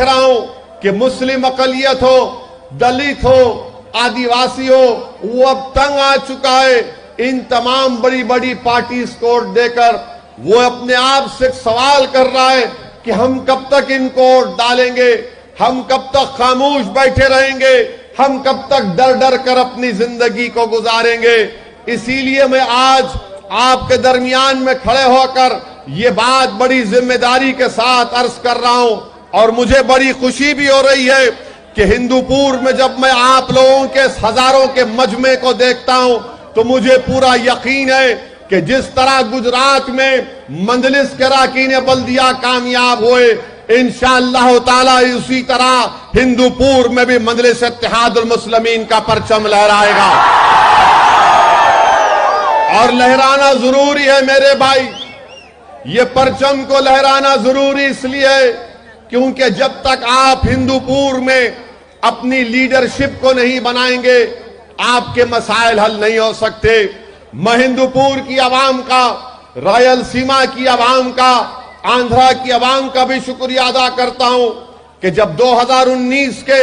रहा हूं कि मुस्लिम अकलियत हो, दलित हो, आदिवासी हो, वो अब तंग आ चुका है इन तमाम बड़ी बड़ी पार्टीज को वोट देकर। वो अपने आप से सवाल कर रहा है कि हम कब तक इनको वोट डालेंगे, हम कब तक खामोश बैठे रहेंगे, हम कब तक डर डर कर अपनी जिंदगी को गुजारेंगे। इसीलिए मैं आज आपके दरमियान में खड़े होकर ये बात बड़ी जिम्मेदारी के साथ अर्ज कर रहा हूं। और मुझे बड़ी खुशी भी हो रही है कि हिंदूपुर में जब मैं आप लोगों के हजारों के मजमे को देखता हूं तो मुझे पूरा यकीन है कि जिस तरह गुजरात में मंजलिस के अरकान बल्दिया कामयाब हुए, इंशाअल्लाह ताला उसी तरह हिंदूपुर में भी मजलिस इत्तेहादुल मुस्लिमीन का परचम लहराएगा। और लहराना जरूरी है मेरे भाई, ये परचम को लहराना जरूरी इसलिए है क्योंकि जब तक आप हिंदूपुर में अपनी लीडरशिप को नहीं बनाएंगे, आपके मसाइल हल नहीं हो सकते। मैं हिंदूपुर की आवाम का, रायलसीमा की आवाम का, आंध्रा की आवाम का भी शुक्रिया अदा करता हूं कि जब 2019 के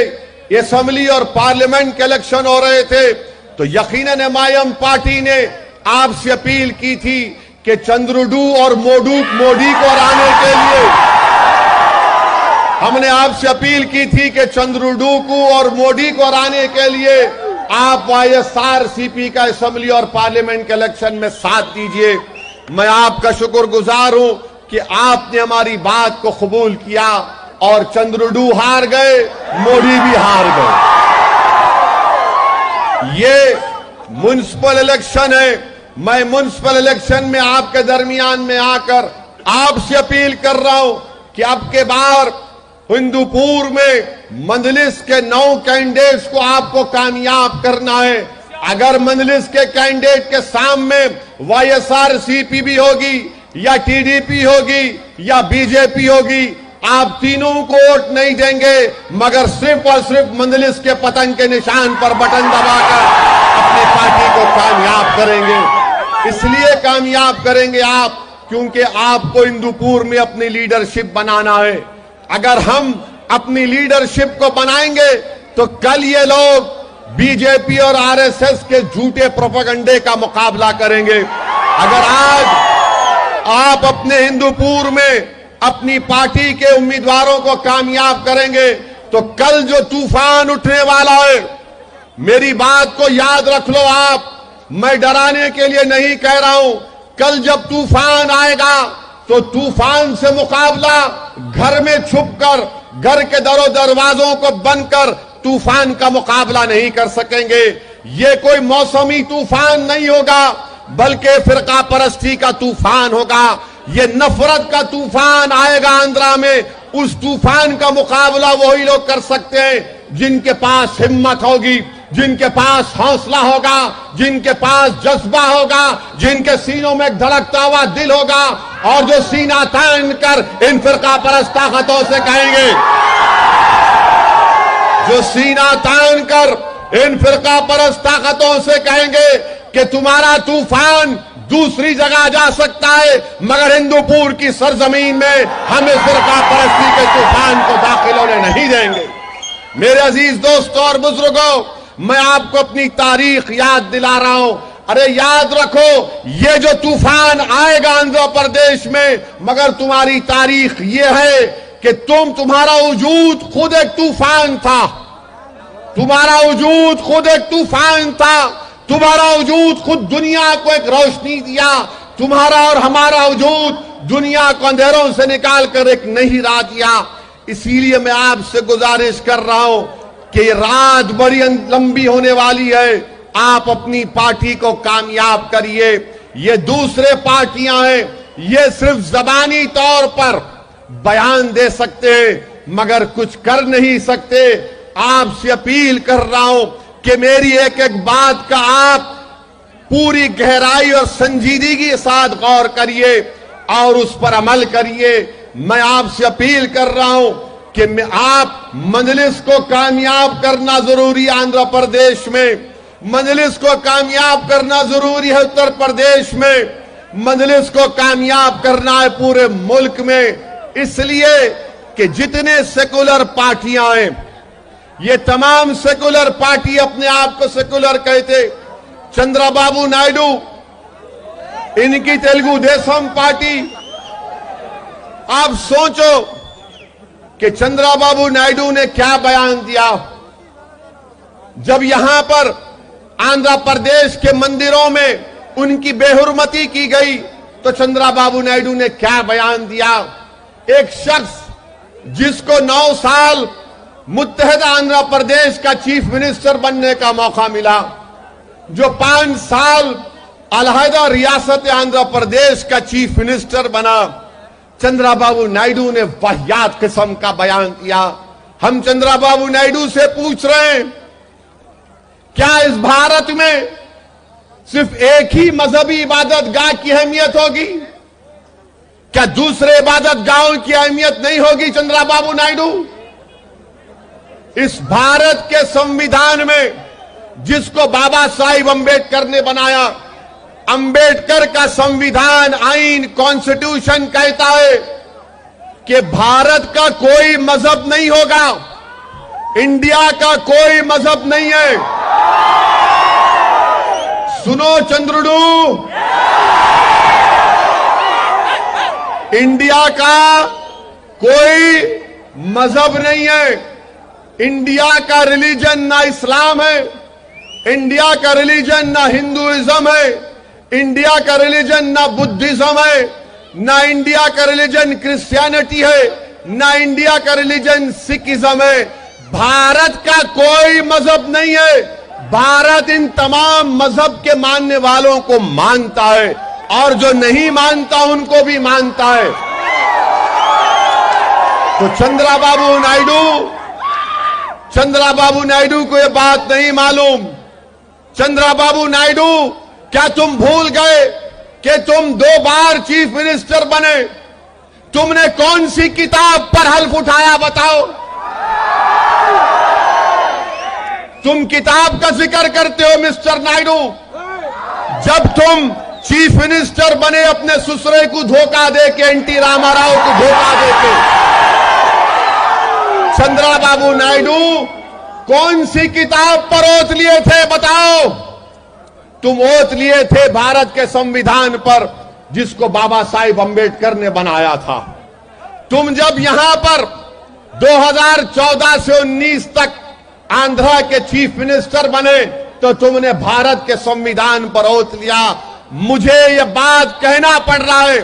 असेंबली और पार्लियामेंट के इलेक्शन हो रहे थे तो यकीनन एमआईएम पार्टी ने आपसे अपील की थी कि चंद्रुडू और मोडी को हराने के लिए हमने आपसे अपील की थी कि चंद्रुडू को और मोदी को हराने के लिए आप वाईएसआरसीपी का असेंबली और पार्लियामेंट के इलेक्शन में साथ दीजिए। मैं आपका शुक्रगुजार हूं कि आपने हमारी बात को कबूल किया और चंद्रुडू हार गए, मोदी भी हार गए। ये म्युनिसिपल इलेक्शन है। मैं म्युनिसिपल इलेक्शन में आपके दरमियान में आकर आपसे अपील कर रहा हूं कि अब के बार हिंदूपुर में मंजलिस के 9 कैंडिडेट्स को आपको कामयाब करना है। अगर मंजलिस के कैंडिडेट के सामने वाईएसआरसीपी भी होगी या टीडीपी होगी या बीजेपी होगी, आप तीनों को वोट नहीं देंगे मगर सिर्फ और सिर्फ मंजलिस के पतंग के निशान पर बटन दबाकर अपनी पार्टी को कामयाब करेंगे। इसलिए कामयाब करेंगे आप क्योंकि आपको हिंदूपुर में अपनी लीडरशिप बनाना है। अगर हम अपनी लीडरशिप को बनाएंगे तो कल ये लोग बीजेपी और आरएसएस के झूठे प्रोपेगेंडे का मुकाबला करेंगे। अगर आज आप अपने हिंदूपुर में अपनी पार्टी के उम्मीदवारों को कामयाब करेंगे तो कल जो तूफान उठने वाला है, मेरी बात को याद रख लो आप। मैं डराने के लिए नहीं कह रहा हूं। कल जब तूफान आएगा तो तूफान से मुकाबला घर में छुपकर, घर के दरवाजों को बंद कर तूफान का मुकाबला नहीं कर सकेंगे। ये कोई मौसमी तूफान नहीं होगा बल्कि फिरका परस्ती का तूफान होगा। ये नफरत का तूफान आएगा आंध्रा में। उस तूफान का मुकाबला वही लोग कर सकते हैं जिनके पास हिम्मत होगी, जिनके पास हौसला होगा, जिनके पास जज्बा होगा, जिनके सीनों में एक धड़कता हुआ दिल होगा और जो सीना तान कर इन फिरका परस्त ताकतों से कहेंगे, जो सीना तान कर इन फिरका परस्त ताकतों से कहेंगे कि तुम्हारा तूफान दूसरी जगह जा सकता है मगर हिंदूपुर की सरजमीन में हमें फिरका परस्ती के तूफान को दाखिल होने नहीं देंगे। मेरे अजीज दोस्तों और बुजुर्गों, मैं आपको अपनी तारीख याद दिला रहा हूं। अरे याद रखो, ये जो तूफान आएगा आंध्र प्रदेश में, मगर तुम्हारी तारीख ये है कि तुम्हारा वजूद खुद एक तूफान था। तुम्हारा वजूद खुद एक तूफान था। तुम्हारा वजूद खुद दुनिया को एक रोशनी दिया। तुम्हारा और हमारा वजूद दुनिया को अंधेरों से निकाल कर एक नई राह दिया। इसीलिए मैं आपसे गुजारिश कर रहा हूं कि ये रात बड़ी लंबी होने वाली है। आप अपनी पार्टी को कामयाब करिए। ये दूसरे पार्टियां हैं, ये सिर्फ जबानी तौर पर बयान दे सकते हैं मगर कुछ कर नहीं सकते। आपसे अपील कर रहा हूं कि मेरी एक एक बात का आप पूरी गहराई और संजीदगी के साथ गौर करिए और उस पर अमल करिए। मैं आपसे अपील कर रहा हूं कि आप मजलिस को कामयाब करना जरूरी है आंध्र प्रदेश में, मजलिस को कामयाब करना जरूरी है उत्तर प्रदेश में, मजलिस को कामयाब करना है पूरे मुल्क में। इसलिए कि जितने सेकुलर पार्टियां हैं, ये तमाम सेकुलर पार्टी अपने आप को सेकुलर कहते। चंद्रबाबू नायडू, इनकी तेलुगु देशम पार्टी, आप सोचो कि चंद्रबाबू नायडू ने क्या बयान दिया जब यहां पर आंध्र प्रदेश के मंदिरों में उनकी बेहुरमती की गई। तो चंद्रबाबू नायडू ने क्या बयान दिया। एक शख्स जिसको 9 साल मुत्तहदा आंध्र प्रदेश का चीफ मिनिस्टर बनने का मौका मिला, जो 5 साल अलहदा रियासत आंध्र प्रदेश का चीफ मिनिस्टर बना, चंद्रबाबू नायडू ने वाहियात किस्म का बयान दिया। हम चंद्रबाबू नायडू से पूछ रहे हैं, क्या इस भारत में सिर्फ एक ही मजहबी इबादत गाह की अहमियत होगी? क्या दूसरे इबादत गाहों की अहमियत नहीं होगी? चंद्रबाबू नायडू, इस भारत के संविधान में जिसको बाबा साहिब अंबेडकर ने बनाया, अंबेडकर का संविधान, आईन, कॉन्स्टिट्यूशन कहता है कि भारत का कोई मजहब नहीं होगा, इंडिया का कोई मजहब नहीं है। सुनो चंद्रुडू, इंडिया का कोई मजहब नहीं है। इंडिया का रिलीजन ना इस्लाम है, इंडिया का रिलीजन ना हिंदुइज्म है, इंडिया का रिलीजन ना बुद्धिज्म है, ना इंडिया का रिलीजन क्रिश्चियनिटी है, ना इंडिया का रिलीजन सिखिज्म है। भारत का कोई मजहब नहीं है। भारत इन तमाम मजहब के मानने वालों को मानता है और जो नहीं मानता उनको भी मानता है। तो चंद्रबाबू नायडू को यह बात नहीं मालूम। चंद्रबाबू नायडू, क्या तुम भूल गए कि तुम 2 बार चीफ मिनिस्टर बने? तुमने कौन सी किताब पर हल्फ उठाया बताओ? तुम किताब का जिक्र करते हो मिस्टर नायडू। जब तुम चीफ मिनिस्टर बने अपने ससुरे को धोखा देके, एनटी रामाराव को धोखा देके, चंद्रबाबू नायडू कौन सी किताब पर ओत लिए थे बताओ? तुम ओत लिए थे भारत के संविधान पर, जिसको बाबा साहिब अंबेडकर ने बनाया था। तुम जब यहां पर 2014 से 19 तक आंध्रा के चीफ मिनिस्टर बने तो तुमने भारत के संविधान पर ओत लिया। मुझे यह बात कहना पड़ रहा है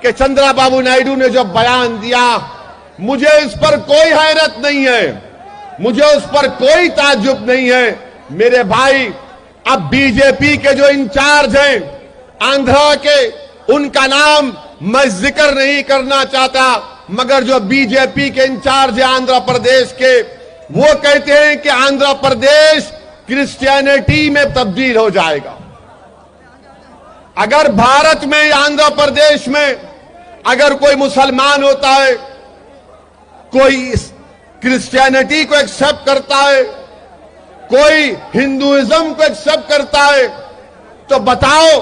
कि चंद्रबाबू नायडू ने जो बयान दिया, मुझे इस पर कोई हैरत नहीं है, मुझे उस पर कोई ताज्जुब नहीं है। मेरे भाई, अब बीजेपी के जो इंचार्ज हैं आंध्रा के, उनका नाम मैं जिक्र नहीं करना चाहता, मगर जो बीजेपी के इंचार्ज है आंध्र प्रदेश के, वो कहते हैं कि आंध्र प्रदेश क्रिश्चियनिटी में तब्दील हो जाएगा। अगर भारत में, आंध्र प्रदेश में अगर कोई मुसलमान होता है, कोई क्रिश्चियनिटी को एक्सेप्ट करता है, कोई हिंदुइज्म को एक्सेप्ट करता है, तो बताओ,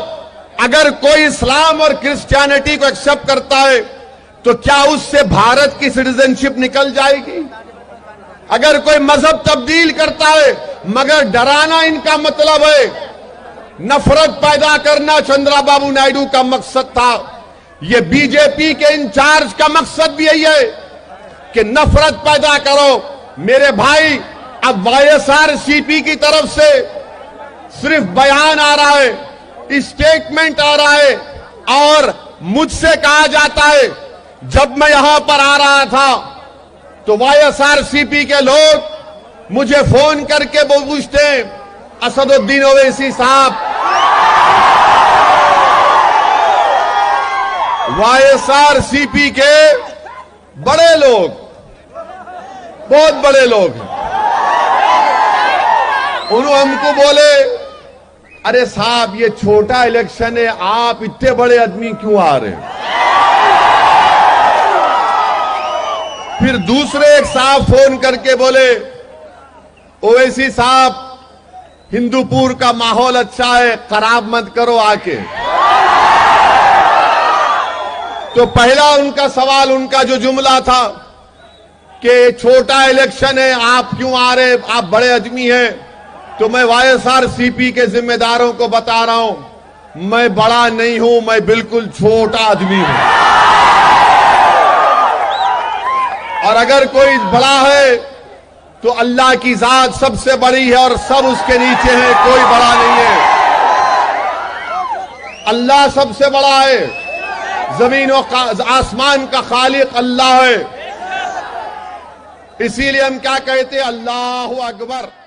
अगर कोई इस्लाम और क्रिश्चियनिटी को एक्सेप्ट करता है तो क्या उससे भारत की सिटीजनशिप निकल जाएगी? अगर कोई मजहब तब्दील करता है, मगर डराना इनका मतलब है, नफरत पैदा करना चंद्रबाबू नायडू का मकसद था। यह बीजेपी के इंचार्ज का मकसद भी यही है कि नफरत पैदा करो। मेरे भाई, अब वाईएसआरसीपी की तरफ से सिर्फ बयान आ रहा है, स्टेटमेंट आ रहा है, और मुझसे कहा जाता है, जब मैं यहां पर आ रहा था तो वाईएसआरसीपी के लोग मुझे फोन करके वो पूछते हैं, असदुद्दीन ओवैसी साहब, वाईएसआरसीपी के बड़े लोग, बहुत बड़े लोग हैं, उन्होंने हमको बोले, अरे साहब ये छोटा इलेक्शन है, आप इतने बड़े आदमी क्यों आ रहे हैं? फिर दूसरे एक साहब फोन करके बोले, ओवैसी साहब हिंदूपुर का माहौल अच्छा है, खराब मत करो आके। तो पहला उनका सवाल, उनका जो जुमला था, कि छोटा इलेक्शन है, आप क्यों आ रहे, आप बड़े आदमी हैं। तो मैं वाईएसआरसीपी के जिम्मेदारों को बता रहा हूं, मैं बड़ा नहीं हूं, मैं बिल्कुल छोटा आदमी हूं। और अगर कोई बड़ा है तो अल्लाह की जात सबसे बड़ी है और सब उसके नीचे है, कोई बड़ा नहीं है। अल्लाह सबसे बड़ा है, जमीन और आसमान का खालिक अल्लाह है। इसीलिए हम क्या कहते हैं, अल्लाहु अकबर।